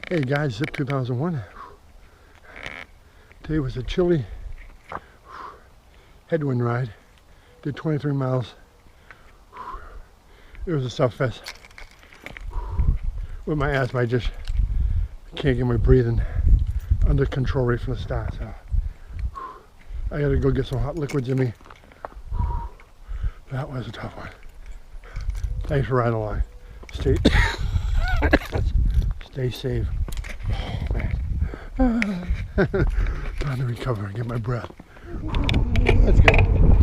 Hey guys, Zip 2001. Today was a chilly headwind ride. Did 23 miles. It was a tough fest. With my asthma, I just can't get my breathing under control right from the start. So I gotta go get some hot liquids in me. That was a tough one. Thanks for riding along. Stay safe. Oh man. Time to recover and get my breath. That's good.